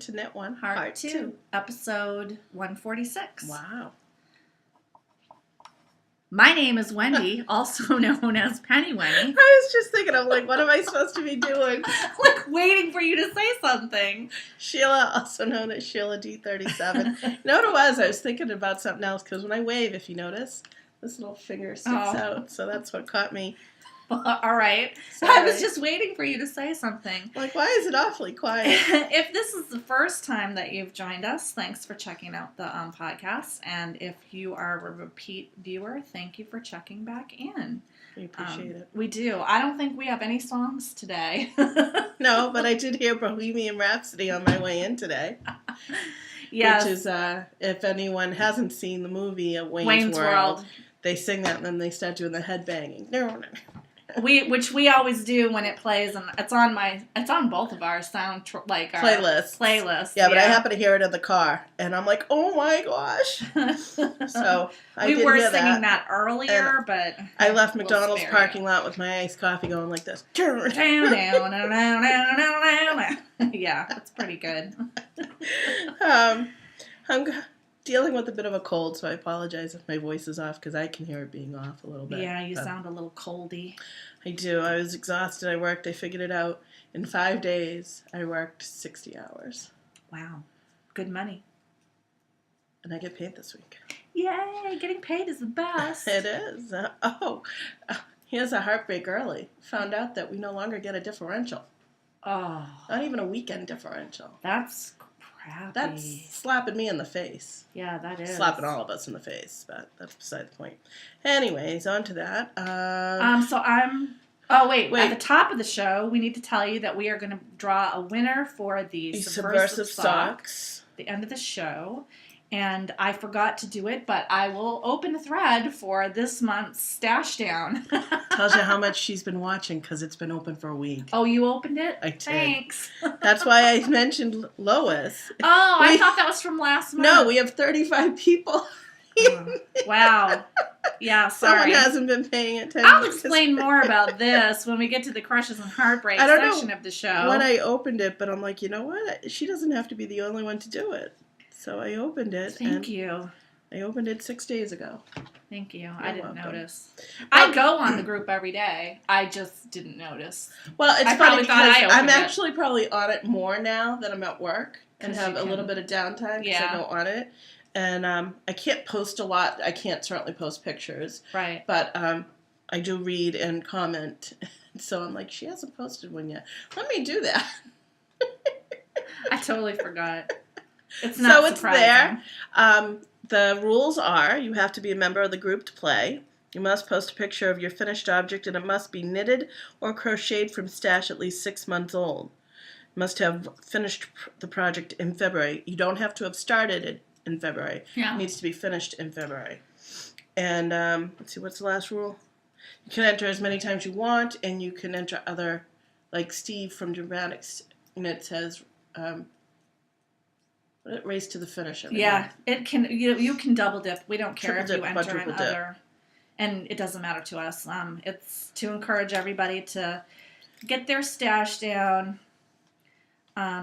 to Knit One, Part 2, episode 146. Wow. My name is Wendy, also known as Penny Wendy. I was just thinking, I'm like, what am I supposed to be doing? Like, waiting for you to say something. Sheila, also known as Sheila D37. You know what it was? I was thinking about something else, because when I wave, if you notice, this little finger sticks out, so that's what caught me. All right. Sorry. I was just waiting for you to say something. Like, why is it awfully quiet? If this is the first time that you've joined us, thanks for checking out the podcast. And if you are a repeat viewer, thank you for checking back in. We appreciate it. We do. I don't think we have any songs today. No, but I did hear Bohemian Rhapsody on my way in today. Yes. Which is, if anyone hasn't seen the movie Wayne's World, they sing that and then they start doing the headbanging. Which we always do when it plays, and it's on both of our sound playlists. Yeah, but I happen to hear it in the car, and I'm like, oh my gosh! So we were singing that earlier, but I left McDonald's parking lot with my iced coffee going like this. Yeah, that's pretty good. I'm dealing with a bit of a cold, so I apologize if my voice is off, because I can hear it being off a little bit. Yeah, you sound a little coldy. I do. I was exhausted. I figured it out. In 5 days, I worked 60 hours. Wow. Good money. And I get paid this week. Yay! Getting paid is the best. It is. Here's a heartbreak early. Found out that we no longer get a differential. Oh. Not even a weekend differential. That's crappy. That's slapping me in the face. Yeah, that is. Slapping all of us in the face, but that's beside the point. Anyways, on to that. Oh, wait. At the top of the show, we need to tell you that we are going to draw a winner for the Subversive Socks at the end of the show. And I forgot to do it, but I will open a thread for this month's Stashdown. Tells you how much she's been watching, because it's been open for a week. Oh, you opened it? I did. Thanks. That's why I mentioned Lois. Oh, I thought that was from last month. No, we have 35 people. Wow. Yeah, sorry. Someone hasn't been paying attention. I'll explain more about this when we get to the crushes and heartbreaks section of the show. When I opened it, but I'm like, you know what? She doesn't have to be the only one to do it. So I opened it. Thank you. I opened it 6 days ago. Thank you. You're I didn't welcome. notice. I go on the group every day. I just didn't notice. Well, it's I funny because I'm it. actually probably on it more now that I'm at work and have a little bit of downtime because I go on it. And I can't post a lot. I can't certainly post pictures. Right. But I do read and comment. So I'm like, she hasn't posted one yet. Let me do that. I totally forgot. It's not surprising. There. The rules are you have to be a member of the group to play. You must post a picture of your finished object, and it must be knitted or crocheted from stash at least 6 months old. You must have finished the project in February. You don't have to have started it in February. Yeah. It needs to be finished in February. And let's see, what's the last rule? You can enter as many times you want, and you can enter other, like Steve from Dramatics, and it says... race to the finish. Yeah, it can. You can double dip. We don't care if you enter an other, dip. And it doesn't matter to us. It's to encourage everybody to get their stash down.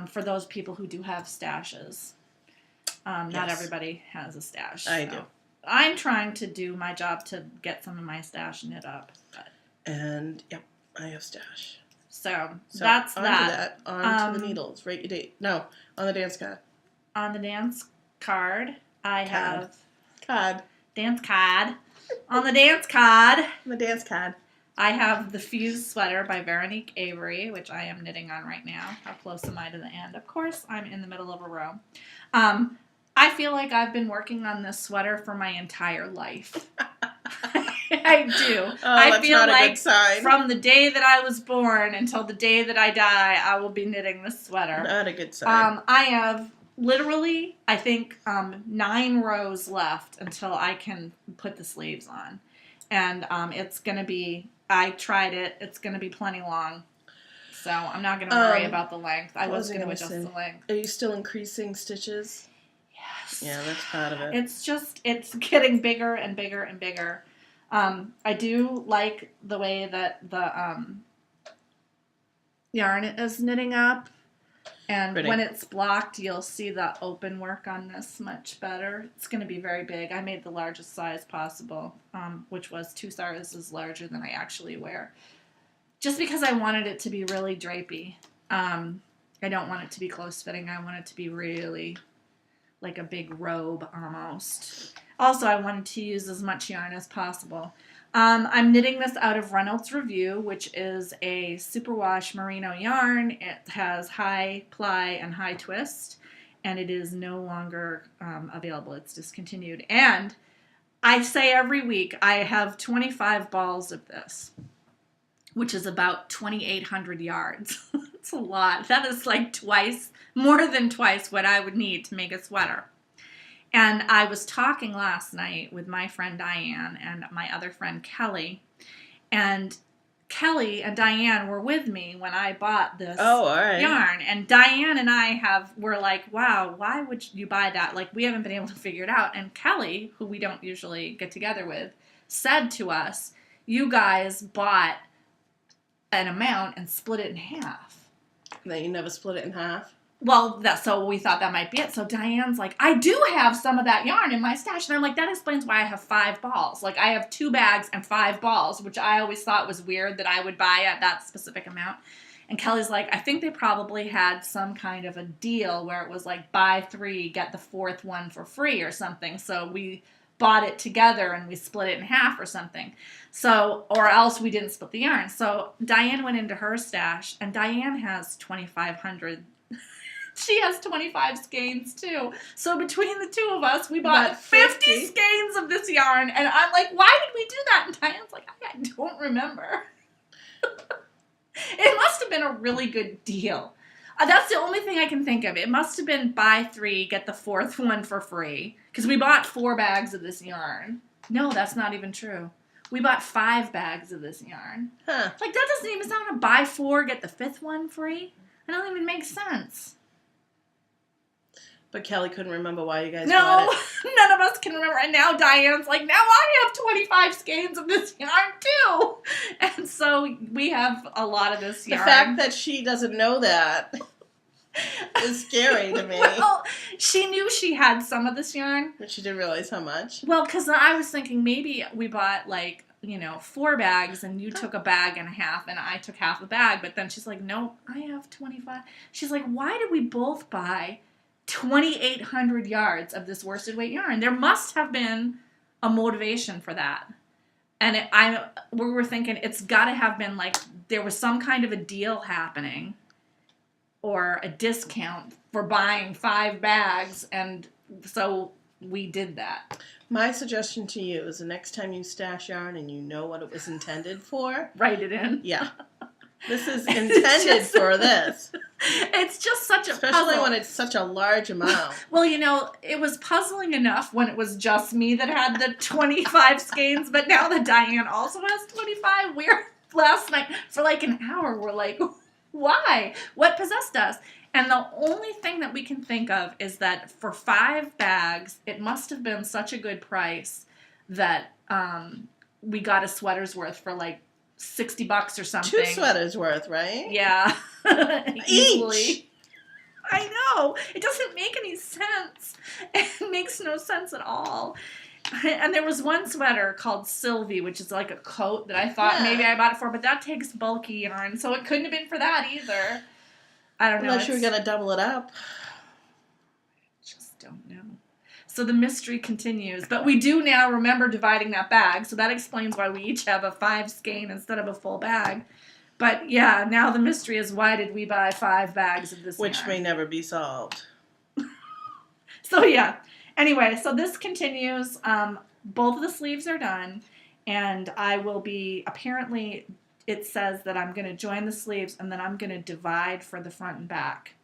For those people who do have stashes, not everybody has a stash. I do. I'm trying to do my job to get some of my stash knit up. And yep, I have stash. So that's that. On to the needles. Rate your date. No, on the dance card. On the dance card, I have... Dance card. On the dance card. On the dance card. I have the Fuse sweater by Veronique Avery, which I am knitting on right now. How close am I to the end? Of course, I'm in the middle of a row. I feel like I've been working on this sweater for my entire life. I do. Oh, I feel like a good sign. From the day that I was born until the day that I die, I will be knitting this sweater. Not a good sign. I have... literally, I think 9 rows left until I can put the sleeves on. And it's going to be, I tried it, it's going to be plenty long. So I'm not going to worry about the length. I was going to adjust the length. Are you still increasing stitches? Yes. Yeah, that's part of it. It's getting bigger and bigger and bigger. I do like the way that the yarn is knitting up. And Pretty. when it's blocked, you'll see the open work on this much better. It's going to be very big. I made the largest size possible, which was 2 sizes larger than I actually wear. Just because I wanted it to be really drapey. I don't want it to be close fitting. I want it to be really like a big robe almost. Also, I wanted to use as much yarn as possible. I'm knitting this out of Reynolds Review, which is a superwash merino yarn. It has high ply and high twist, and it is no longer available. It's discontinued. And I say every week I have 25 balls of this, which is about 2,800 yards. It's a lot. That is like more than twice what I would need to make a sweater. And I was talking last night with my friend Diane and my other friend Kelly. And Kelly and Diane were with me when I bought this yarn. And Diane and I were like, wow, why would you buy that? Like, we haven't been able to figure it out. And Kelly, who we don't usually get together with, said to us, you guys bought an amount and split it in half. That you never split it in half? Well, so we thought that might be it. So Diane's like, I do have some of that yarn in my stash. And I'm like, that explains why I have 5 balls. Like, I have 2 bags and 5 balls, which I always thought was weird that I would buy at that specific amount. And Kelly's like, I think they probably had some kind of a deal where it was like, buy 3, get the 4th one for free or something. So we bought it together and we split it in half or something. So, or else we didn't split the yarn. So Diane went into her stash, and Diane has 2,500. She has 25 skeins too. So between the two of us, we bought 50 skeins of this yarn. And I'm like, why did we do that? And Diane's like, I don't remember. It must have been a really good deal. That's the only thing I can think of. It must have been buy 3, get the 4th one for free. Because we bought 4 bags of this yarn. No, that's not even true. We bought 5 bags of this yarn. Huh. Like, that doesn't even sound like buy 4, get the 5th one free. That doesn't even make sense. But Kelly couldn't remember why you guys bought it. No, none of us can remember. And now Diane's like, now I have 25 skeins of this yarn too. And so we have a lot of this yarn. The fact that she doesn't know that is scary to me. Well, she knew she had some of this yarn. But she didn't realize how much. Well, because I was thinking maybe we bought 4 bags and you took a bag and a half and I took half a bag. But then she's like, no, I have 25. She's like, why did we both buy 2,800 yards of this worsted weight yarn? There must have been a motivation for that. And we were thinking it's got to have been like there was some kind of a deal happening or a discount for buying 5 bags. And so we did that. My suggestion to you is the next time you stash yarn and you know what it was intended for, write it in. Yeah. This is intended for this. It's just such a Especially puzzle. when it's such a large amount. Well, it was puzzling enough when it was just me that had the 25 skeins, but now that Diane also has 25, last night, for like an hour, we're like, why? What possessed us? And the only thing that we can think of is that for 5 bags, it must have been such a good price that we got a sweater's worth for like $60 or something. 2 sweaters worth, right? Yeah. Easily. Each. I know. It doesn't make any sense. It makes no sense at all. And there was one sweater called Sylvie, which is like a coat that I thought maybe I bought it for, but that takes bulky yarn, so it couldn't have been for that either. I don't know. Unless you were going to double it up. Just don't know. So the mystery continues. But we do now remember dividing that bag, so that explains why we each have a 5 skein instead of a full bag. But yeah, now the mystery is why did we buy 5 bags of this Which yarn? may never be solved. So yeah. Anyway, so this continues. Both of the sleeves are done, and I will be, apparently it says that I'm going to join the sleeves and then I'm going to divide for the front and back.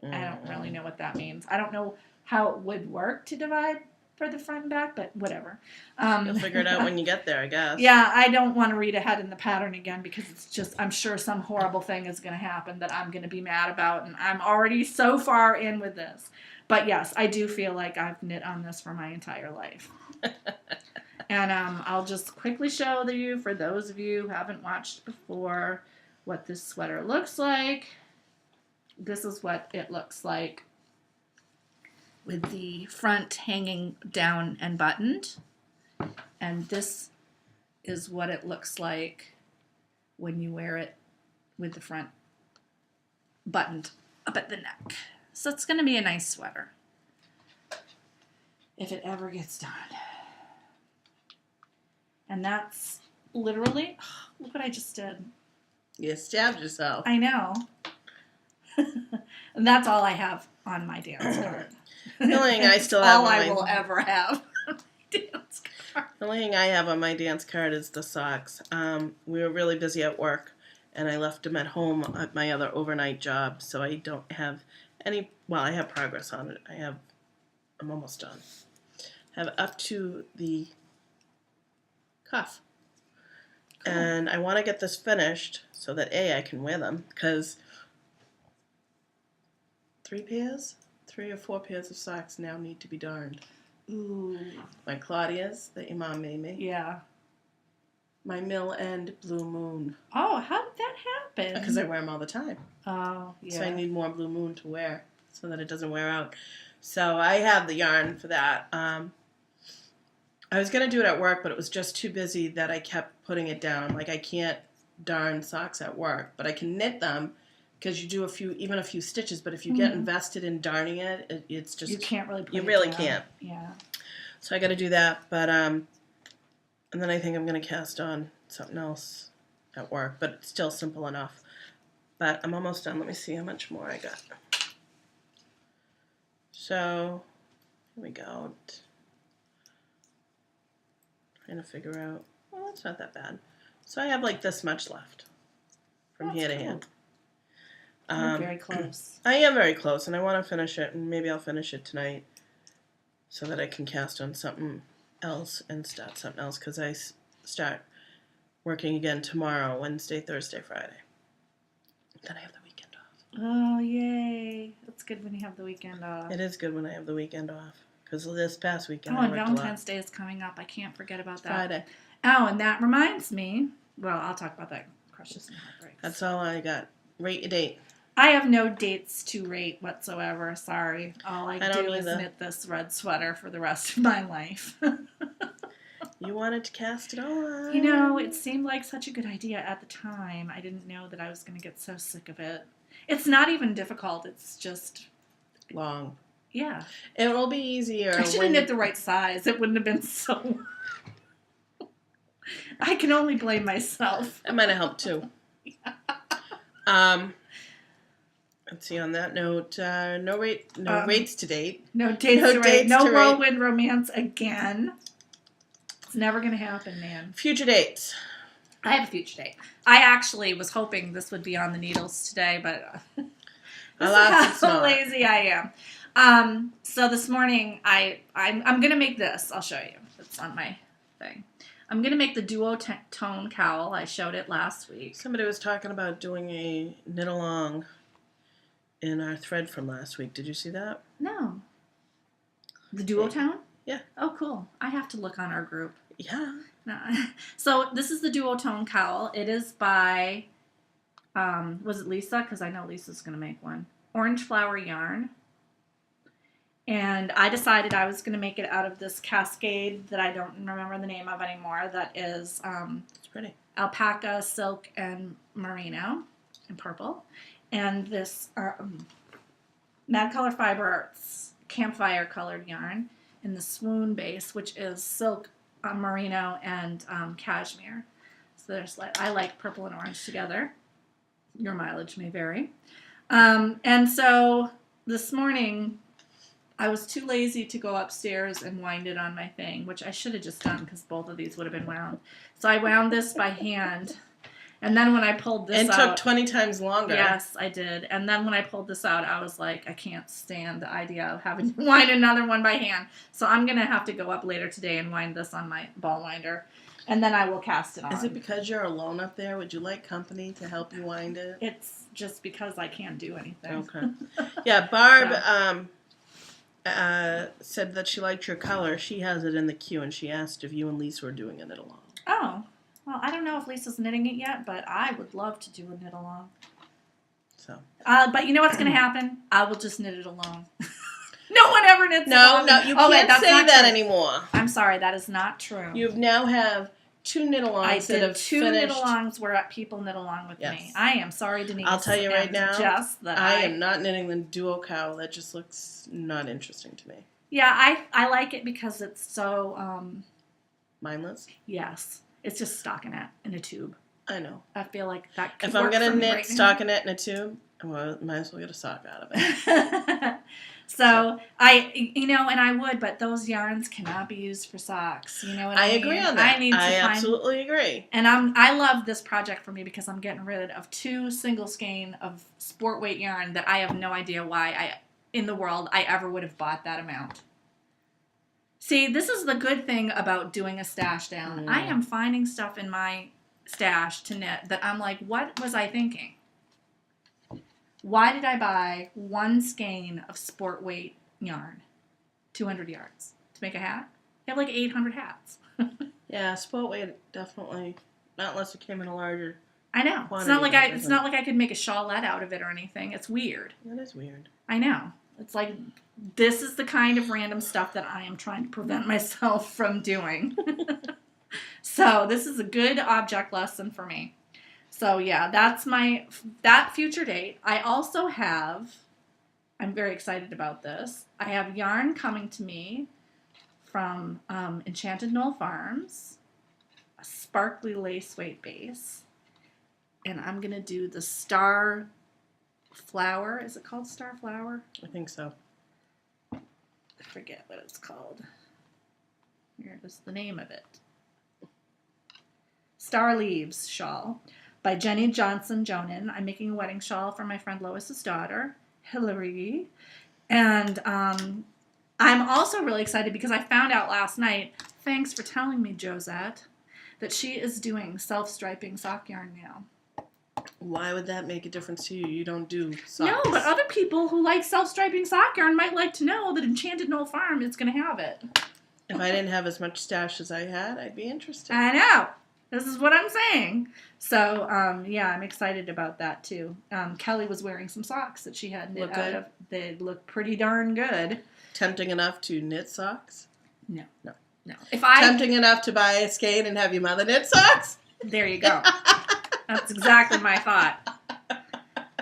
I don't really know what that means. I don't know how it would work to divide for the front and back, but whatever. You'll figure it out when you get there, I guess. Yeah, I don't want to read ahead in the pattern again because it's just, I'm sure some horrible thing is going to happen that I'm going to be mad about, and I'm already so far in with this. But yes, I do feel like I've knit on this for my entire life. And I'll just quickly show you, for those of you who haven't watched before, what this sweater looks like. this is what it looks like with the front hanging down and buttoned. And this is what it looks like when you wear it with the front buttoned up at the neck. So it's going to be a nice sweater if it ever gets done. And that's literally, look what I just did. You stabbed yourself. I know. And that's all I have on my dance card. The only thing I still have all on I my will ever have on my dance card. The only thing I have on my dance card is the socks. We were really busy at work, and I left them at home at my other overnight job, so I don't have any. Well, I have progress on it. I'm almost done. I have up to the cuff. Cool. And I want to get this finished so that I can wear them, because 3 or 4 pairs of socks now need to be darned. Ooh. My Claudia's that your mom made me. Yeah. My Mill End Blue Moon. Oh, how did that happen? Because I wear them all the time. Oh, yeah. So I need more Blue Moon to wear so that it doesn't wear out. So I have the yarn for that. I was going to do it at work, but it was just too busy that I kept putting it down. Like, I can't darn socks at work, but I can knit them because you do even a few stitches. But if you get invested in darning it, it's just... You can't really put You it really down. can't. Yeah. So I got to do that, but... And then I think I'm going to cast on something else at work, but it's still simple enough. But I'm almost done. Let me see how much more I got. So, here we go. Trying to figure out, well, that's not that bad. So I have like this much left from here to here. You're very close. I am very close, and I want to finish it, and maybe I'll finish it tonight so that I can cast on something else and start something else, because I start working again tomorrow, Wednesday, Thursday, Friday. Then I have the weekend off. Oh, yay. That's good when you have the weekend off. It is good when I have the weekend off, because this past weekend Oh, I and worked Valentine's Day is coming up. I can't forget about that. Friday. Oh, and that reminds me. Well, I'll talk about that. Crushes and heartbreaks. That's all I got. Rate your date. I have no dates to rate whatsoever. Sorry. All I don't do is either. knit this red sweater for the rest of my life. You wanted to cast it on. You know, it seemed like such a good idea at the time. I didn't know that I was going to get so sick of it. It's not even difficult. It's just... long. Yeah. It will be easier. I should have knit the right size. It wouldn't have been so... I can only blame myself. That might have helped too. Let's see. On that note, no rates to date. No dates No to rate. dates No to rate. whirlwind romance again. It's never going to happen, man. Future dates. I have a future date. I actually was hoping this would be on the needles today, but this Alas, is it's how not. lazy I am. So this morning, I'm going to make this. I'll show you. It's on my thing. I'm going to make the duo-tone cowl. I showed it last week. Somebody was talking about doing a knit along in our thread from last week. Did you see that? No. The duotone? Yeah. Oh, cool. I have to look on our group. Yeah. No. So this is the duotone cowl. It is by, was it Lisa? Because I know Lisa's going to make one. Orange Flower Yarn. And I decided I was going to make it out of this cascade that I don't remember the name of anymore. That is It's pretty. alpaca, silk, and merino and purple. And this Mad Color Fiber Arts campfire colored yarn in the swoon base, which is silk, merino, and cashmere. So there's I like purple and orange together. Your mileage may vary. And so this morning I was too lazy to go upstairs and wind it on my thing, which I should have just done because both of these would have been wound. So I wound this by hand. And then when I pulled this out... It took 20 times longer. Yes, I did. And then when I pulled this out, I was like, I can't stand the idea of having to wind another one by hand. So I'm going to have to go up later today and wind this on my ball winder. And then I will cast it on. Is it because you're alone up there? Would you like company to help you wind it? It's just because I can't do anything. Okay. Yeah, Barb said that she liked your color. She has it in the queue, and she asked if you and Lisa were doing a knit along. Oh. Well, I don't know if Lisa's knitting it yet, but I would love to do a knit along. So. But you know what's going to happen? I will just knit it alone. No one ever knits alone. No, you can't say that anymore. I'm sorry, that is not true. You now have 2 knit-alongs that have two finished. knit-alongs where people knit along with me. I am sorry, Denise. I'll tell you right now, that I am not knitting the duo cow. That just looks not interesting to me. Yeah, I like it because it's so... mindless? Yes. It's just stockinette in a tube. I know. I feel like that could If I'm going to knit right stockinette in a tube, well, might as well get a sock out of it. So and I would, but those yarns cannot be used for socks. You know what I mean? agree on that. I absolutely agree. And I love this project for me because I'm getting rid of 2 single skein of sport weight yarn that I have no idea why in the world I ever would have bought that amount. See, this is the good thing about doing a stash down. I am finding stuff in my stash to knit that I'm like, what was I thinking? Why did I buy 1 skein of sport weight yarn, 200 yards, to make a hat? You have like 800 hats. Yeah, sport weight definitely. Not unless it came in a larger. I know. It's not like I could make a shawlette out of it or anything. It's weird. That is weird. I know. It's like this is the kind of random stuff that I am trying to prevent myself from doing. So this is a good object lesson for me. So yeah, that's that future date. I also have, I'm very excited about this. I have yarn coming to me from Enchanted Knoll Farms, a sparkly lace weight base, and I'm gonna do the Star Flower. Is it called Star Flower? I think so. I forget what it's called. Here is the name of it. Star Leaves Shawl by Jenny Johnson Jonan. I'm making a wedding shawl for my friend Lois's daughter, Hillary. And I'm also really excited because I found out last night, thanks for telling me, Josette, that she is doing self-striping sock yarn now. Why would that make a difference to you? You don't do socks. No, but other people who like self-striping sock yarn might like to know that Enchanted Knoll Farm is going to have it. If I didn't have as much stash as I had, I'd be interested. I know. This is what I'm saying. So, yeah, I'm excited about that, too. Kelly was wearing some socks that she had knit out of. They look pretty darn good. Tempting enough to knit socks? No. Tempting enough to buy a skein and have your mother knit socks? There you go. That's exactly my thought.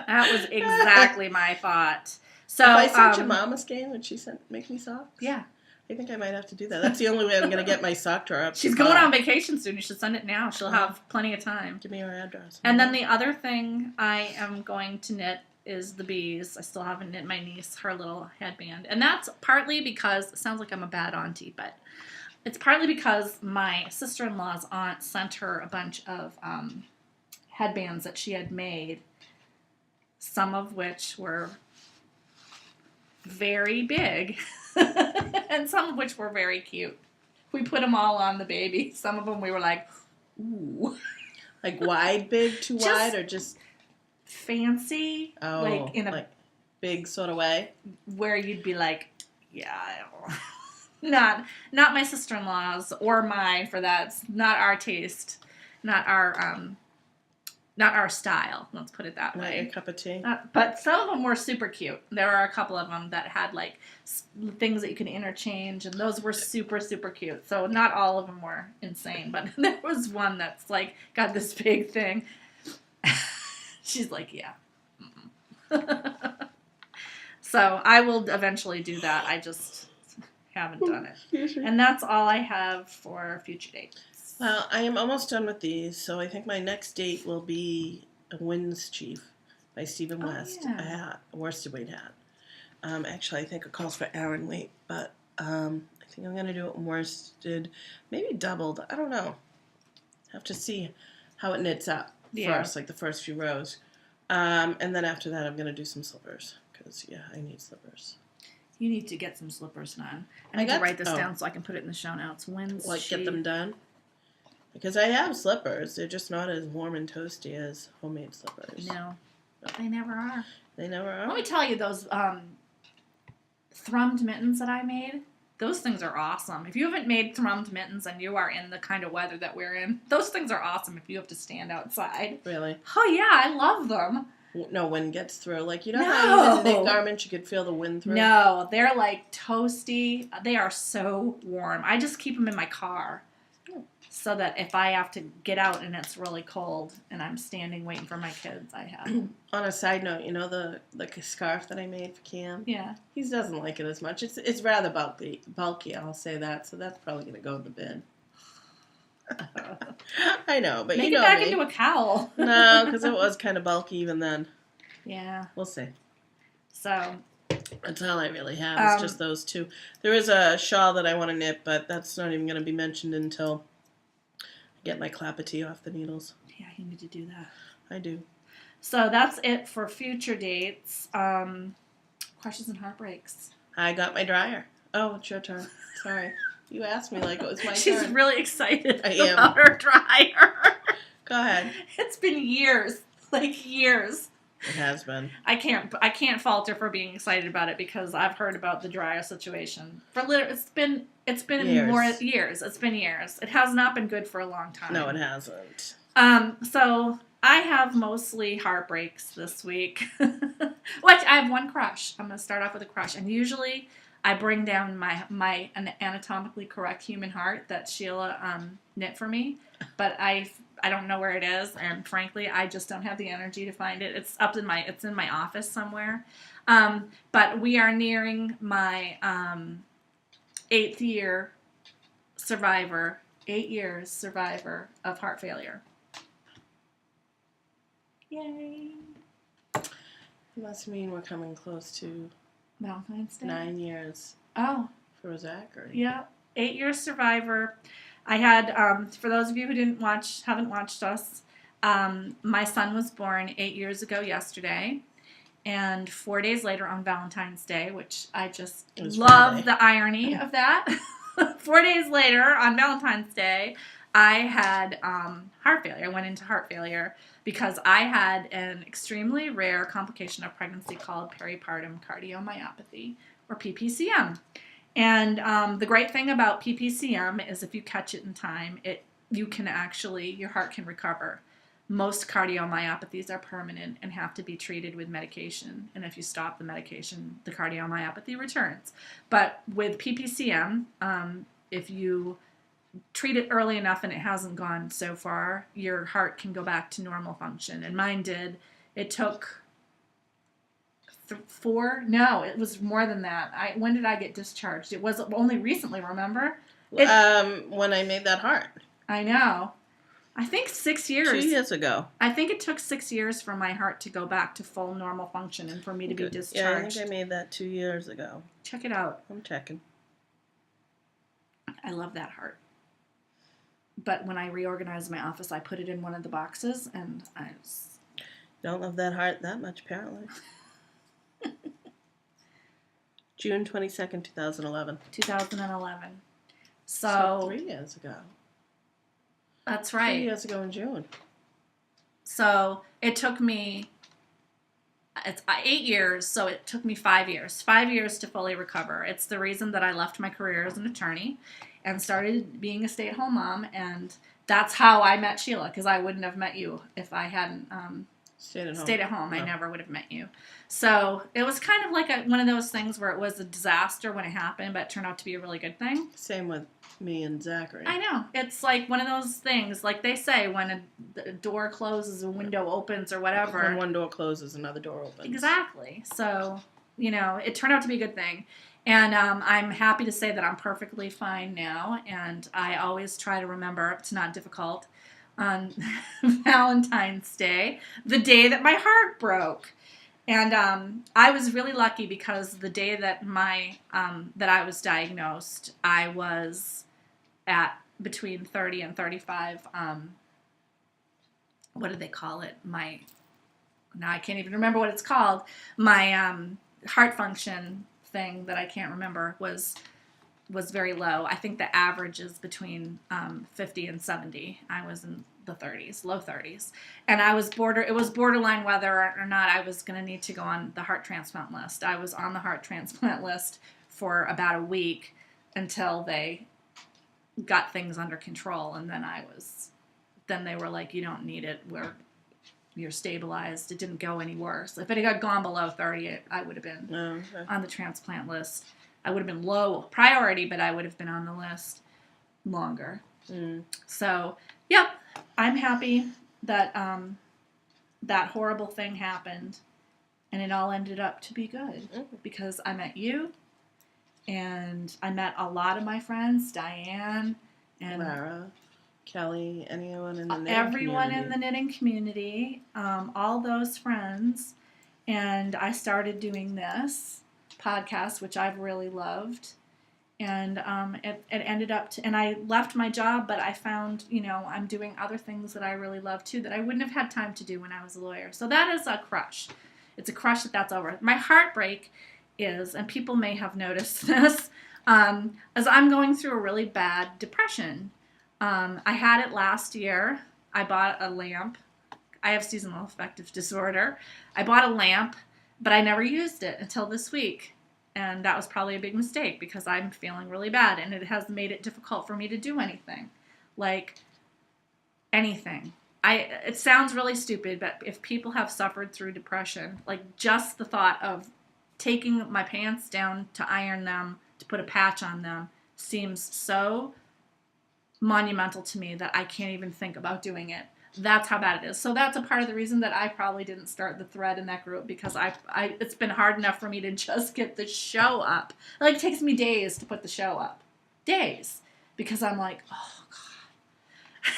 That was exactly my thought. So, if I sent your mom a skein, would she make me socks? Yeah. I think I might have to do that. That's the only way I'm going to get my sock drawer up. She's going on vacation soon. You should send it now. She'll have plenty of time. Give me her address. And then the other thing I am going to knit is the bees. I still haven't knit my niece her little headband. And that's partly because, it sounds like I'm a bad auntie, but it's partly because my sister-in-law's aunt sent her a bunch of headbands that she had made, some of which were very big. And some of which were very cute. We put them all on the baby. Some of them we were like, ooh. Like wide, big, too wide, or just fancy? Oh, like in a like big sort of way? Where you'd be like, yeah, I don't not my sister-in-law's or mine for that. It's not our taste. Not our style. Let's put it that way. Not your cup of tea. But some of them were super cute. There are a couple of them that had like things that you could interchange, and those were super, super cute. So not all of them were insane, but there was one that's like got this big thing. She's like, yeah. So I will eventually do that. I just haven't done it. And that's all I have for future dates. Well, I am almost done with these, so I think my next date will be a Winds Chief by Stephen West, a hat, a worsted weight hat. Actually, I think it calls for Aaron weight, but I think I'm going to do it in worsted, maybe doubled. I don't know. Have to see how it knits up first, like the first few rows. And then after that, I'm going to do some slippers, because, yeah, I need slippers. You need to get some slippers done. I need to write this down so I can put it in the show notes. Winds Chief. Get them done? Because I have slippers. They're just not as warm and toasty as homemade slippers. No. They never are. They never are? Let me tell you, those thrummed mittens that I made, those things are awesome. If you haven't made thrummed mittens and you are in the kind of weather that we're in, those things are awesome if you have to stand outside. Really? Oh, yeah. I love them. No wind gets through. Like, you know how even knit No. garments you could feel the wind through? No, they're like toasty. They are so warm. I just keep them in my car so that if I have to get out and it's really cold and I'm standing waiting for my kids, I have them. On a side note, you know the scarf that I made for Cam? Yeah. He doesn't like it as much. It's rather bulky, I'll say that. So that's probably going to go in the bin. I know, but Make you know it back me. into a cowl. No, because it was kind of bulky even then. Yeah. We'll see. So. That's all I really have. It's just those two. There is a shawl that I want to knit, but that's not even going to be mentioned until I get my clapetee off the needles. Yeah, you need to do that. I do. So that's it for future dates. Crushes and heartbreaks. I got my dryer. Oh, it's your turn. Sorry. You asked me like it was my turn. She's really excited I am. about her dryer. Go ahead. It's been years. Like years. It has been. I can't fault her for being excited about it because I've heard about the dryer situation. It's been Years. more years. It's been years. It has not been good for a long time. No, it hasn't. So I have mostly heartbreaks this week. Which I have one crush. I'm going to start off with a crush. And usually I bring down my anatomically correct human heart that Sheila knit for me. But I don't know where it is, and frankly, I just don't have the energy to find it. It's in my office somewhere. But we are nearing my 8 years survivor of heart failure. Yay! It must mean we're coming close to Valentine's Day. 9 years Oh, for Zachary. yeah, 8 years survivor. I had, for those of you who haven't watched us, my son was born 8 years ago yesterday, and 4 days later on Valentine's Day, which I just love Friday. the irony of that. 4 days later on Valentine's Day, I had heart failure. I went into heart failure because I had an extremely rare complication of pregnancy called peripartum cardiomyopathy, or PPCM. And the great thing about PPCM is if you catch it in time, your heart can recover. Most cardiomyopathies are permanent and have to be treated with medication. And if you stop the medication, the cardiomyopathy returns. But with PPCM, if you treat it early enough and it hasn't gone so far, your heart can go back to normal function. And mine did. It took... it was more than that. When did I get discharged? It was only recently, remember? When I made that heart. I know. I think 6 years. 2 years ago. I think it took 6 years for my heart to go back to full normal function and for me to be discharged. Yeah, I think I made that 2 years ago. Check it out. I'm checking. I love that heart. But when I reorganized my office, I put it in one of the boxes, and I was... Don't love that heart that much, apparently. June 22nd, 2011. 2011. So 3 years ago. That's right. 3 years ago in June. So it took me, it's 8 years, so it took me 5 years. 5 years to fully recover. It's the reason that I left my career as an attorney and started being a stay-at-home mom, and that's how I met Sheila, because I wouldn't have met you if I hadn't stayed at home. I never would have met you. So it was kind of like one of those things where it was a disaster when it happened, but it turned out to be a really good thing. Same with me and Zachary. I know. It's like one of those things, like they say, when a door closes, a window opens or whatever. When one door closes, another door opens. Exactly. So, it turned out to be a good thing. And I'm happy to say that I'm perfectly fine now. And I always try to remember, it's not difficult, on Valentine's Day, the day that my heart broke. And I was really lucky because the day that that I was diagnosed, I was at between 30 and 35. What did they call it? Now I can't even remember what it's called. My heart function thing that I can't remember was very low. I think the average is between 50 and 70. I was in the 30s, low 30s. And it was borderline whether or not I was going to need to go on the heart transplant list. I was on the heart transplant list for about a week until they got things under control. And then they were like, you don't need it. you're stabilized. It didn't go any worse. If it had gone below 30, I would have been on the transplant list. I would have been low priority, but I would have been on the list longer. So, yep, I'm happy that that horrible thing happened, and it all ended up to be good because I met you, and I met a lot of my friends, Diane and Lara, Kelly, anyone in the knitting everyone community. in the knitting community, all those friends, and I started doing this podcast, which I've really loved. And it ended up and I left my job, but I found, I'm doing other things that I really love too that I wouldn't have had time to do when I was a lawyer. So that is a crush. It's a crush that's over. My heartbreak is, and people may have noticed this, as I'm going through a really bad depression. I had it last year. I bought a lamp. I have seasonal affective disorder. I bought a lamp, but I never used it until this week. And that was probably a big mistake because I'm feeling really bad and it has made it difficult for me to do anything. Like anything. It sounds really stupid, but if people have suffered through depression, like just the thought of taking my pants down to iron them, to put a patch on them, seems so monumental to me that I can't even think about doing it. That's how bad it is. So that's a part of the reason that I probably didn't start the thread in that group because it's been hard enough for me to just get the show up. Like it takes me days to put the show up. Days. Because I'm like, oh God.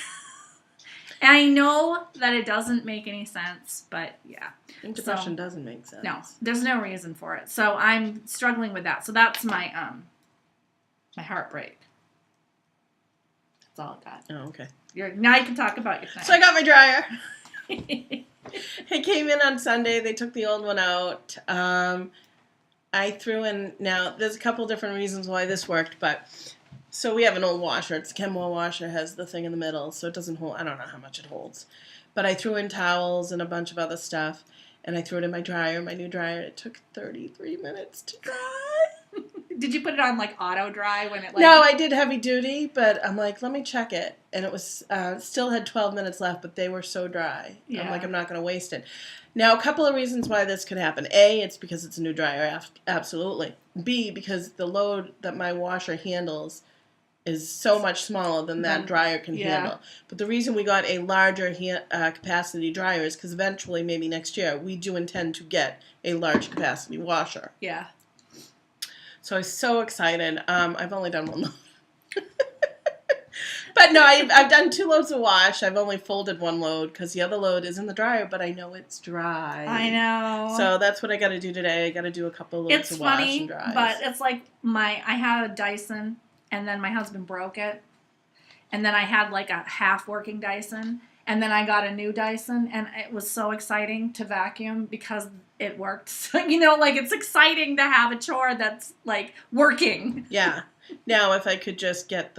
And I know that it doesn't make any sense, but yeah. And depression doesn't make sense. No, there's no reason for it. So I'm struggling with that. So that's my my heartbreak. That's all I got. Oh, okay. Now you can talk about your thing. So I got my dryer. It came in on Sunday. They took the old one out. I threw in, now there's a couple different reasons why this worked, but so we have an old washer. It's a Kenmore washer, has the thing in the middle, so it doesn't hold, I don't know how much it holds. But I threw in towels and a bunch of other stuff, and I threw it in my dryer, my new dryer. It took 33 minutes to dry. Did you put it on like auto dry when it No, I did heavy duty, but I'm like, let me check it. And it was still had 12 minutes left, but they were so dry. Yeah. I'm like, I'm not going to waste it. Now, a couple of reasons why this could happen. A, it's because it's a new dryer, absolutely. B, because the load that my washer handles is so much smaller than that dryer can handle. But the reason we got a larger capacity dryer is because eventually, maybe next year, we do intend to get a large capacity washer. Yeah. So I was so excited. I've only done one load. But no, I've done 2 loads of wash. I've only folded 1 load because the other load is in the dryer, but I know it's dry. I know. So that's what I got to do today. I got to do a couple loads of wash and dry. It's funny, but it's like I had a Dyson, and then my husband broke it, and then I had like a half-working Dyson, and then I got a new Dyson, and it was so exciting to vacuum because it worked. So, like it's exciting to have a chore that's like working. Yeah. Now, if I could just get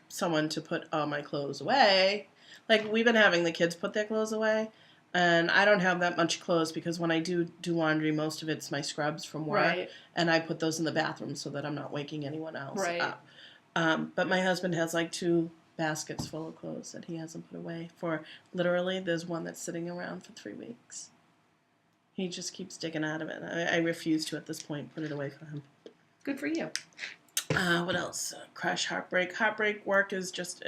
someone to put all my clothes away, like we've been having the kids put their clothes away, and I don't have that much clothes because when I do laundry, most of it's my scrubs from work, Right. And I put those in the bathroom so that I'm not waking anyone else Right. up. But my husband has like 2 baskets full of clothes that he hasn't put away for, literally, there's one that's sitting around for 3 weeks. He just keeps digging out of it. I refuse to, at this point, put it away for him. Good for you. What else? Crush, heartbreak. Heartbreak work is just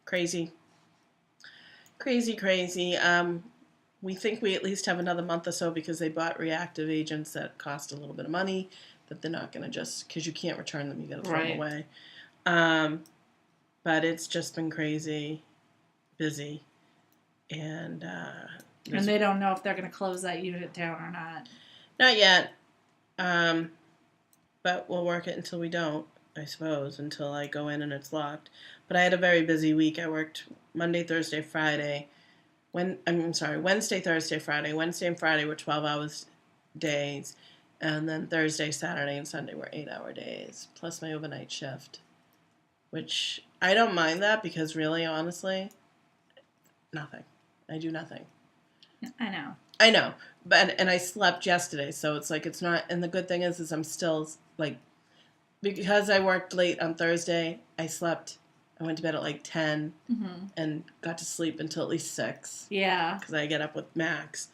crazy. Crazy. We think we at least have another month or so because they bought reactive agents that cost a little bit of money that they're not going to just, because you can't return them, you got to throw them away. But it's just been crazy busy. And they don't know if they're going to close that unit down or not. Not yet. But we'll work it until we don't, I suppose, until I go in and it's locked. But I had a very busy week. I worked Monday, Thursday, Friday. Wednesday, Thursday, Friday. Wednesday and Friday were 12-hour days. And then Thursday, Saturday, and Sunday were 8-hour days, plus my overnight shift. Which, I don't mind that because really, honestly, nothing. I do nothing. I know. And I slept yesterday, so it's like it's not, and the good thing is I'm still, like, because I worked late on Thursday, I slept I went to bed at like 10 and got to sleep until at least 6. Yeah. Because I get up with Max.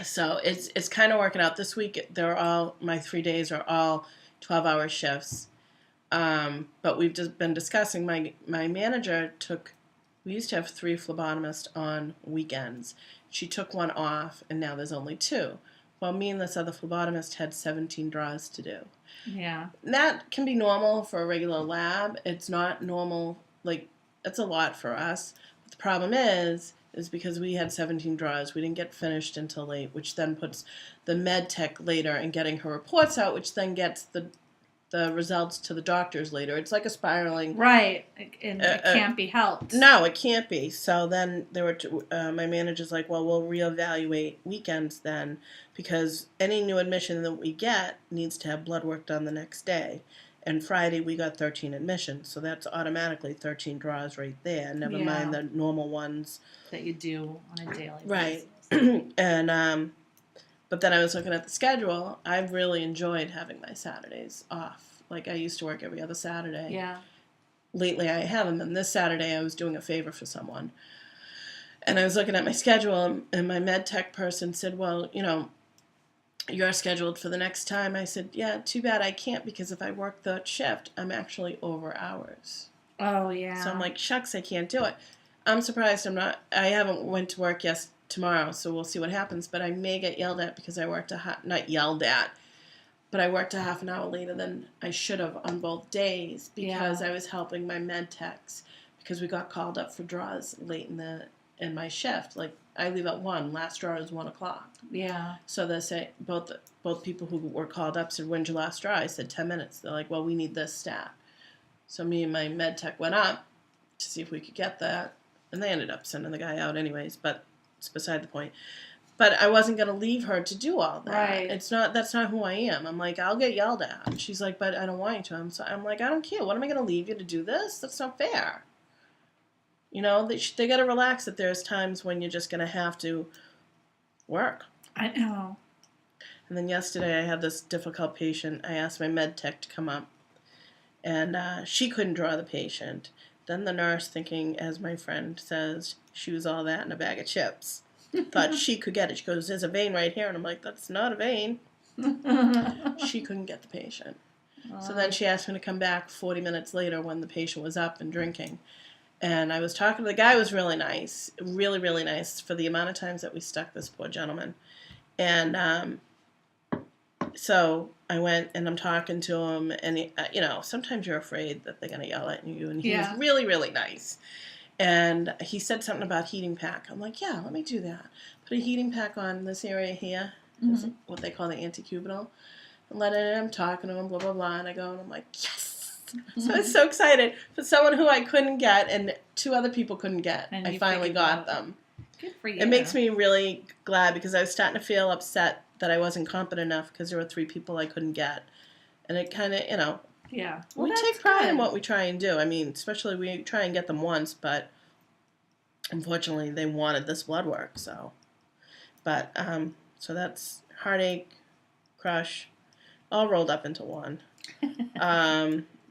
So it's kind of working out. This week, my 3 days are all 12-hour shifts. But we've just been discussing, my manager we used to have 3 phlebotomists on weekends. She took one off, and now there's only 2. Well, me and this other phlebotomist had 17 draws to do. Yeah. That can be normal for a regular lab. It's not normal, it's a lot for us. But the problem is because we had 17 draws, we didn't get finished until late, which then puts the med tech later in getting her reports out, which then gets the results to the doctors later. It's like a spiraling. Right. And it can't be helped. No, it can't be. So then my manager's like, well, we'll reevaluate weekends then, because any new admission that we get needs to have blood work done the next day. And Friday we got 13 admissions, so that's automatically 13 draws right there. Never mind the normal ones that you do on a daily basis. Right. And but then I was looking at the schedule. I've really enjoyed having my Saturdays off. Like, I used to work every other Saturday. Yeah. Lately I haven't, and this Saturday I was doing a favor for someone. And I was looking at my schedule, and my med tech person said, well, you're scheduled for the next time. I said, yeah, too bad I can't, because if I work the shift, I'm actually over hours. Oh, yeah. So I'm like, shucks, I can't do it. I'm surprised I haven't went to work tomorrow, so we'll see what happens. But I may get yelled at because I worked not yelled at, but I worked a half an hour later than I should have on both days, because I was helping my med techs, because we got called up for draws late in my shift. Like, I leave at 1. Last draw is 1 o'clock. Yeah. So they say, both people who were called up said, when's your last draw? I said 10 minutes. They're like, well, we need this stat. So me and my med tech went up to see if we could get that, and they ended up sending the guy out anyways, but it's beside the point. But I wasn't going to leave her to do all that. Right. That's not who I am. I'm like, I'll get yelled at. And she's like, but I don't want you to. I'm like, I don't care. What am I going to leave you to do this? That's not fair. They got to relax that there's times when you're just going to have to work. I know. And then yesterday I had this difficult patient. I asked my med tech to come up, and she couldn't draw the patient. Then the nurse, thinking, as my friend says, she was all that in a bag of chips, thought she could get it. She goes, there's a vein right here. And I'm like, that's not a vein. She couldn't get the patient. So then she asked me to come back 40 minutes later when the patient was up and drinking. And I was talking to the guy. Was really nice, really, really nice for the amount of times that we stuck this poor gentleman. And so I went and I'm talking to him, and he, sometimes you're afraid that they're going to yell at you, and he was really, really nice. And he said something about heating pack. I'm like, yeah, let me do that. Put a heating pack on this area here, what they call the antecubital, and let it in. I'm talking to him, blah, blah, blah, and I go, and I'm like, yes! So I was so excited for someone who I couldn't get and 2 other people couldn't get. And I finally got them. Good for you. It makes me really glad, because I was starting to feel upset that I wasn't competent enough because there were 3 people I couldn't get. And it kind of, Yeah. Well, we take pride in what we try and do. I mean, especially we try and get them once, but unfortunately they wanted this blood work, so. But, so that's heartache, crush, all rolled up into one.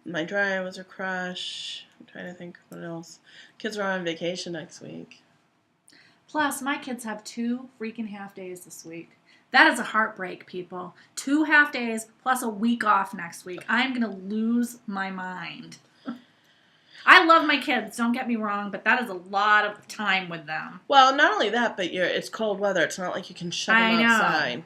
My dryer was a crush. I'm trying to think what else. Kids are on vacation next week. Plus, my kids have 2 freaking half days this week. That is a heartbreak, people. 2 half days plus a week off next week. I'm going to lose my mind. I love my kids, don't get me wrong, but that is a lot of time with them. Well, not only that, but it's cold weather. It's not like you can shut them outside.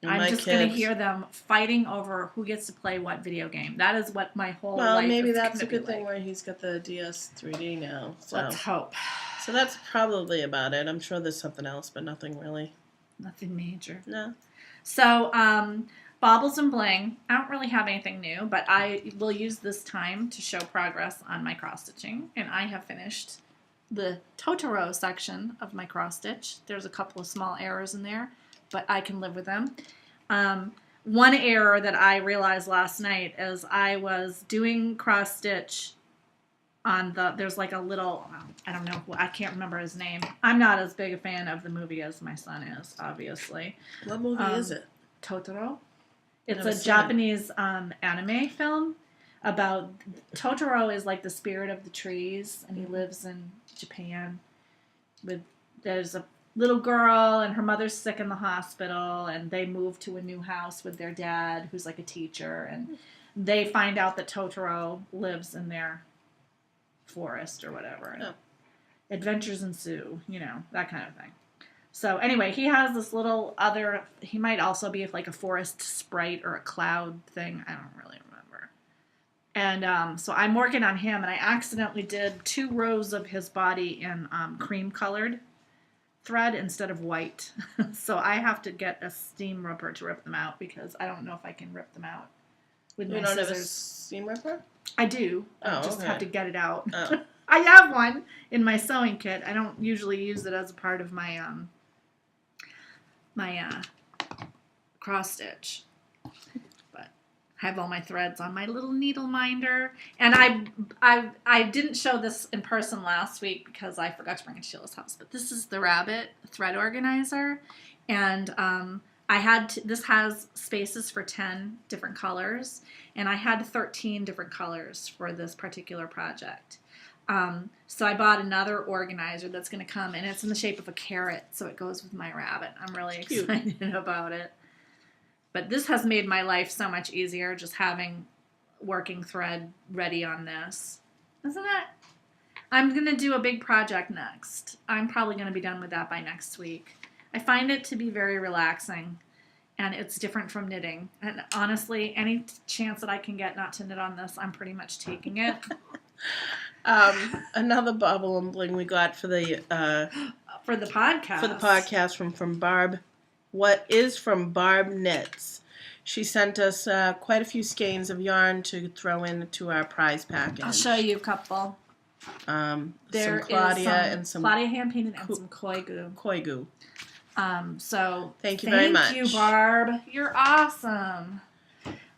I'm just going to hear them fighting over who gets to play what video game. That is what my whole life is. Well, maybe that's a good thing where he's got the DS 3D now. So. Let's hope. So that's probably about it. I'm sure there's something else, but nothing really. Nothing major. No. So, Baubles and Bling. I don't really have anything new, but I will use this time to show progress on my cross-stitching. And I have finished the Totoro section of my cross-stitch. There's a couple of small errors in there, but I can live with them. One error that I realized last night is I was doing cross-stitch on there's like a little, I don't know, I can't remember his name. I'm not as big a fan of the movie as my son is, obviously. What movie is it? Totoro. It's a Japanese anime film. about Totoro is like the spirit of the trees, and he lives in Japan. There's a little girl, and her mother's sick in the hospital, and they move to a new house with their dad, who's like a teacher, and they find out that Totoro lives in their forest or whatever. Oh. Adventures ensue, that kind of thing. So anyway, he has this little other, he might also be like a forest sprite or a cloud thing. I don't really remember. And so I'm working on him, and I accidentally did 2 rows of his body in cream colored thread instead of white. So I have to get a steam ripper to rip them out, because I don't know if I can rip them out with my scissors. You don't have a steam ripper? I do. I just have to get it out. Oh. I have one in my sewing kit. I don't usually use it as a part of my cross stitch, but I have all my threads on my little needle minder. And I didn't show this in person last week because I forgot to bring it to Sheila's house. But this is the Rabbit thread organizer, and this has spaces for 10 different colors, and I had 13 different colors for this particular project. So I bought another organizer that's going to come, and it's in the shape of a carrot, so it goes with my rabbit. I'm really excited about it. But this has made my life so much easier, just having working thread ready on this. Isn't it? I'm going to do a big project next. I'm probably going to be done with that by next week. I find it to be very relaxing, and it's different from knitting. And honestly, any chance that I can get not to knit on this, I'm pretty much taking it. Another bubble and bling we got for the podcast. For the podcast from Barb. What is from Barb Knits. She sent us quite a few skeins of yarn to throw into our prize package. I'll show you a couple. There some Claudia is and some Claudia hand painted and some koi goo. Koi goo. So thank you very much. Thank you, Barb. You're awesome.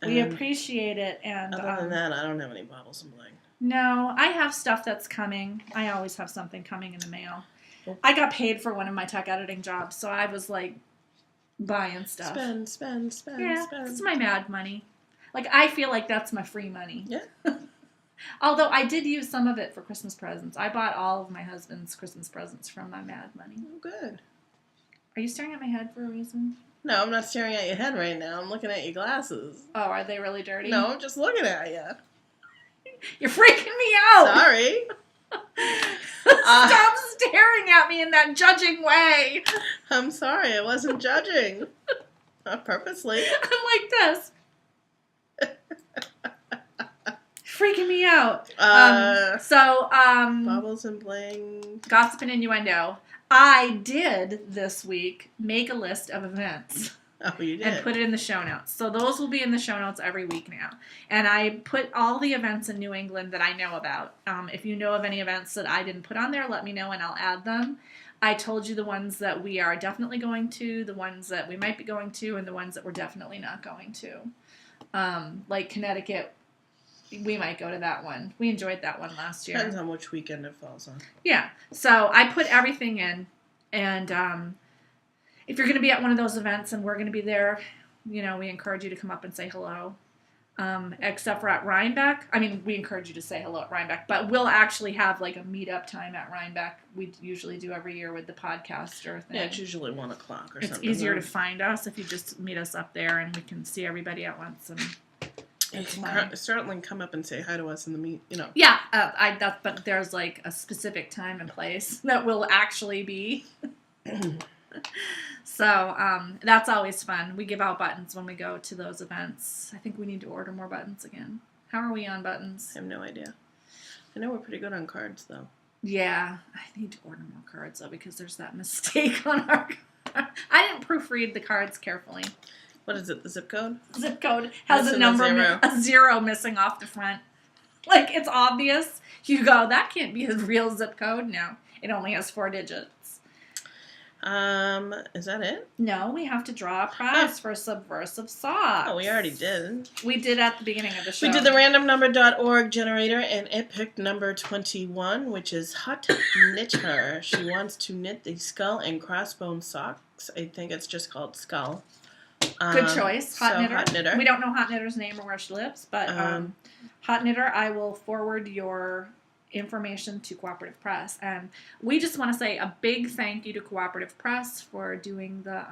We appreciate it. And other than that, I don't have any bobbles and bling. No, I have stuff that's coming. I always have something coming in the mail. I got paid for one of my tech editing jobs, so I was like buying stuff. Spend. Yeah, it's my mad money. Like, I feel like that's my free money. Yeah. Although I did use some of it for Christmas presents. I bought all of my husband's Christmas presents from my mad money. Oh, good. Are you staring at my head for a reason? No, I'm not staring at your head right now. I'm looking at your glasses. Oh, are they really dirty? No, I'm just looking at you. You're freaking me out. Sorry. Stop staring at me in that judging way. I'm sorry. I wasn't judging. Not purposely. I'm like this. Freaking me out. Bubbles and bling. Gossip and innuendo. I did this week make a list of events. Oh, you did? And put it in the show notes. So those will be in the show notes every week now. And I put all the events in New England that I know about. If you know of any events that I didn't put on there, let me know and I'll add them. I told you the ones that we are definitely going to, the ones that we might be going to, and the ones that we're definitely not going to. Like Connecticut, we might go to that one. We enjoyed that one last year. Depends on which weekend it falls on. Yeah. So I put everything in, and if you're going to be at one of those events and we're going to be there, we encourage you to come up and say hello. Except for at Rhinebeck. I mean, we encourage you to say hello at Rhinebeck, but we'll actually have like a meetup time at Rhinebeck. We usually do every year with the podcaster thing. Yeah, it's usually 1 o'clock or something. It's easier to find us if you just meet us up there and we can see everybody at once. And you can certainly come up and say hi to us in the meet. Yeah, but there's like a specific time and place that will actually be. So that's always fun. We give out buttons when we go to those events. I think we need to order more buttons again. How are we on buttons? I have no idea. I know we're pretty good on cards, though. Yeah, I need to order more cards, though, because there's that mistake on our card. I didn't proofread the cards carefully. What is it, the zip code? Zip code has a number, a zero missing off the front. Like, it's obvious. You go, that can't be a real zip code. No, it only has 4 digits. Is that it? No, we have to draw a prize for Subversive Socks. Oh, we already did. We did at the beginning of the show. We did the randomnumber.org generator, and it picked number 21, which is Hot Knitter. She wants to knit the skull and crossbone socks. I think it's just called skull. Good choice. Hot so Knitter. Hot Knitter. We don't know Hot Knitter's name or where she lives, but Hot Knitter, I will forward your information to Cooperative Press. And we just want to say a big thank you to Cooperative Press for doing the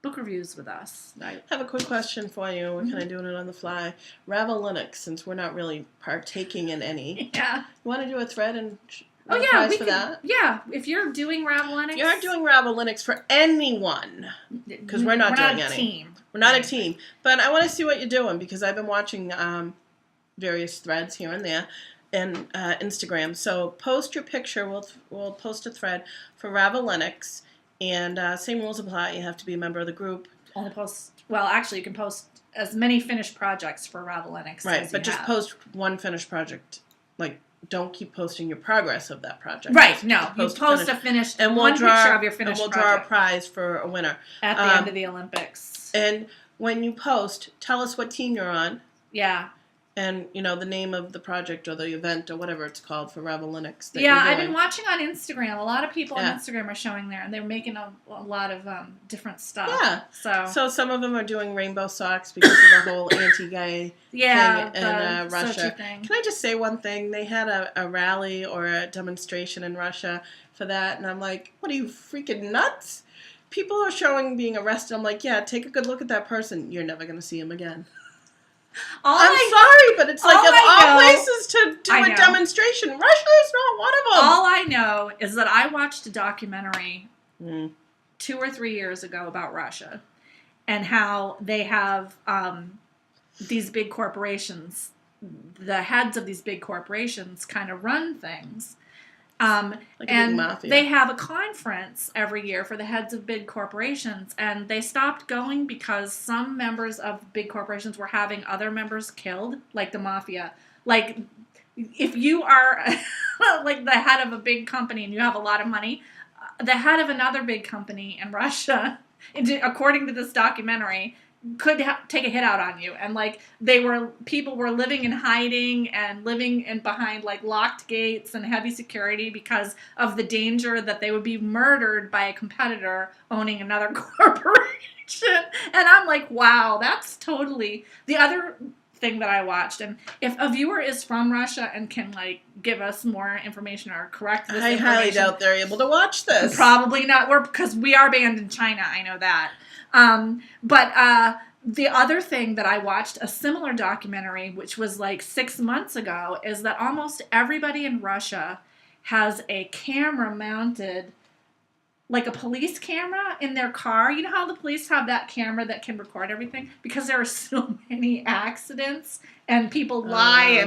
book reviews with us. I have a quick question for you. We're kind of doing it on the fly. Ravel Linux, since we're not really partaking in any. Yeah. You want to do a thread and Oh yeah, we could, that? Yeah, if you're doing Ravel Linux. If you're doing Ravel Linux for anyone, because we're not doing any. Team. We're not a team. But I want to see what you're doing, because I've been watching various threads here and there and Instagram. So post your picture. We'll post a thread for Ravel Linux, and same rules apply. You have to be a member of the group. Only post. Well, actually, you can post as many finished projects for Ravel Linux. Right, as but you just have. post one finished project. Like, don't keep posting your progress of that project. Right. Just No, you post a finished and one picture of your finished and we'll project. draw a prize for a winner At the end of the Olympics. And when you post, tell us what team you're on. Yeah. And, the name of the project or the event or whatever it's called for Ravel Linux. Yeah, I've been watching on Instagram. A lot of people on Instagram are showing there, and they're making a lot of different stuff. Yeah. So some of them are doing rainbow socks because of the whole anti-gay thing in Russia. Thing. Can I just say one thing? They had a rally or a demonstration in Russia for that, and I'm like, what are you, freaking nuts? People are showing being arrested. I'm like, yeah, take a good look at that person. You're never going to see him again. Sorry, but it's like of all places to do a demonstration, Russia is not one of them. All I know is that I watched a documentary 2 or 3 years ago about Russia and how they have these big corporations. The heads of these big corporations kind of run things. Like and they have a conference every year for the heads of big corporations, and they stopped going because some members of big corporations were having other members killed, like the mafia. Like, if you are like the head of a big company and you have a lot of money, the head of another big company in Russia, according to this documentary, could take a hit out on you. And like people were living in hiding and living in behind like locked gates and heavy security because of the danger that they would be murdered by a competitor owning another corporation. And I'm like, wow, that's totally the other thing that I watched. And if a viewer is from Russia and can like give us more information or correct this information, I highly doubt they're able to watch this. Probably not. Because we are banned in China. I know that. But the other thing that I watched, a similar documentary, which was like 6 months ago, is that almost everybody in Russia has a camera mounted, like a police camera in their car. You know how the police have that camera that can record everything? Because there are so many accidents and people lie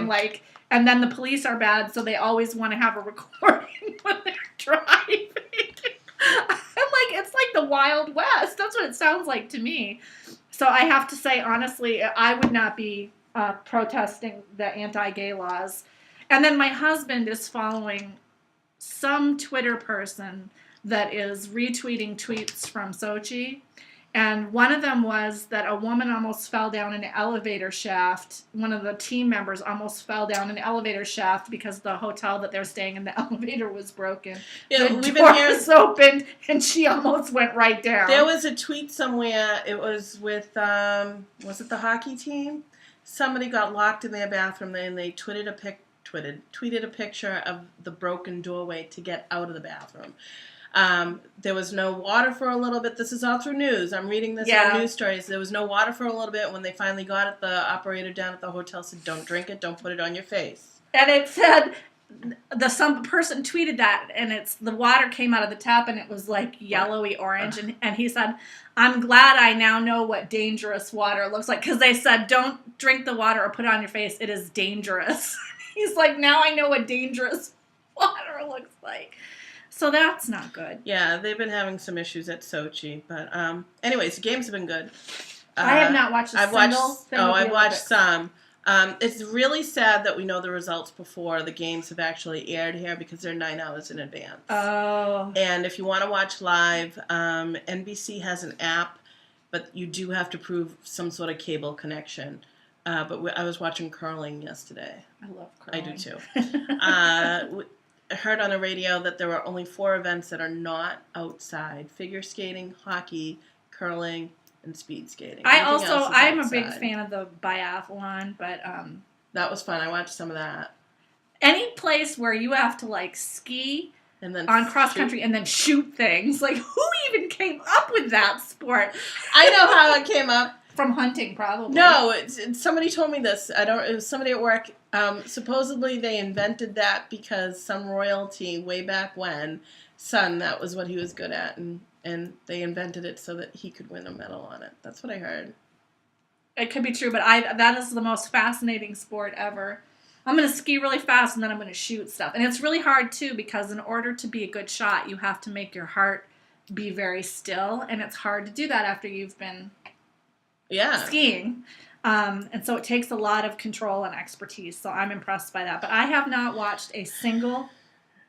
and then the police are bad, so they always want to have a recording when they're driving. It's like the Wild West. That's what it sounds like to me. So I have to say, honestly, I would not be protesting the anti-gay laws. And then my husband is following some Twitter person that is retweeting tweets from Sochi. And one of them was that a woman almost fell down an elevator shaft. One of the team members almost fell down an elevator shaft because the hotel that they're staying in, the elevator was broken. Yeah, the door was opened, and she almost went right down. There was a tweet somewhere. It was with, was it the hockey team? Somebody got locked in their bathroom, and they tweeted a picture of the broken doorway to get out of the bathroom. There was no water for a little bit. This is all through news. I'm reading this on news stories. There was no water for a little bit. When they finally got it, the operator down at the hotel said, "Don't drink it. Don't put it on your face." And it said, some person tweeted that, and the water came out of the tap, and it was like yellowy orange. And he said, "I'm glad I now know what dangerous water looks like," because they said, "Don't drink the water or put it on your face. It is dangerous." He's like, "Now I know what dangerous water looks like." So that's not good. Yeah, they've been having some issues at Sochi. But anyways, the games have been good. I have not watched a single thing. I've watched some. It's really sad that we know the results before the games have actually aired here because they're 9 hours in advance. Oh. And if you want to watch live, NBC has an app, but you do have to prove some sort of cable connection. But I was watching curling yesterday. I love curling. I do too. I heard on the radio that there are only 4 events that are not outside: figure skating, hockey, curling, and speed skating. I'm a outside. big fan of the biathlon, but That was fun. I watched some of that. Any place where you have to like ski And then on cross country and then shoot things, like who even came up with that sport? I know how it came up. From hunting, probably. No, somebody told me this. It was somebody at work. Supposedly they invented that because some royalty way back when, son, that was what he was good at, and they invented it so that he could win a medal on it. That's what I heard. It could be true, but that is the most fascinating sport ever. I'm going to ski really fast and then I'm going to shoot stuff. And it's really hard too because in order to be a good shot, you have to make your heart be very still, and it's hard to do that after you've been skiing. And so it takes a lot of control and expertise. So I'm impressed by that. But I have not watched a single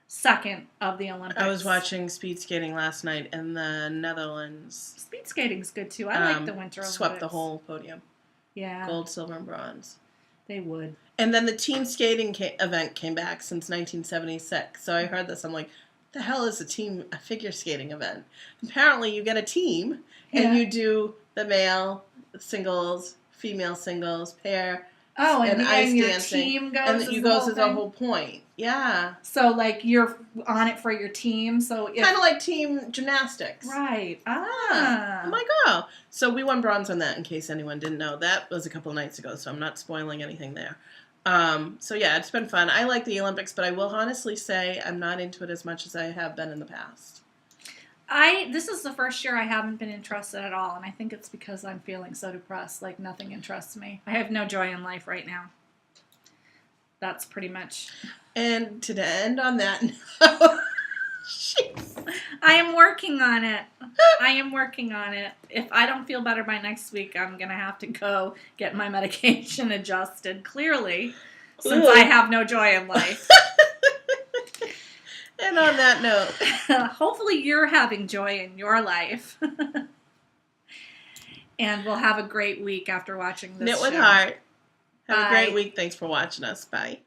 second of the Olympics. I was watching speed skating last night in the Netherlands. Speed skating's good too. I like the Winter Olympics. Swept the whole podium. Yeah. Gold, silver, and bronze. They would. And then the team skating event came back since 1976. So I heard this. I'm like, the hell is a figure skating event? Apparently you get a team and you do the male singles, female singles, pair, and ice your dancing. Team goes and you goes as the a whole point. Yeah. So like you're on it for your team. So kind of like team gymnastics. Right. I'm like, oh. So we won bronze on that in case anyone didn't know. That was a couple of nights ago, so I'm not spoiling anything there. So yeah, it's been fun. I like the Olympics, but I will honestly say I'm not into it as much as I have been in the past. This is the first year I haven't been interested at all, and I think it's because I'm feeling so depressed, like nothing interests me. I have no joy in life right now. That's pretty much. And to end on that note, I am working on it. If I don't feel better by next week, I'm going to have to go get my medication adjusted, clearly, since I have no joy in life. And on that note, hopefully you're having joy in your life. And we'll have a great week after watching this Knit with show. Heart. Have Bye. a great week. Thanks for watching us. Bye.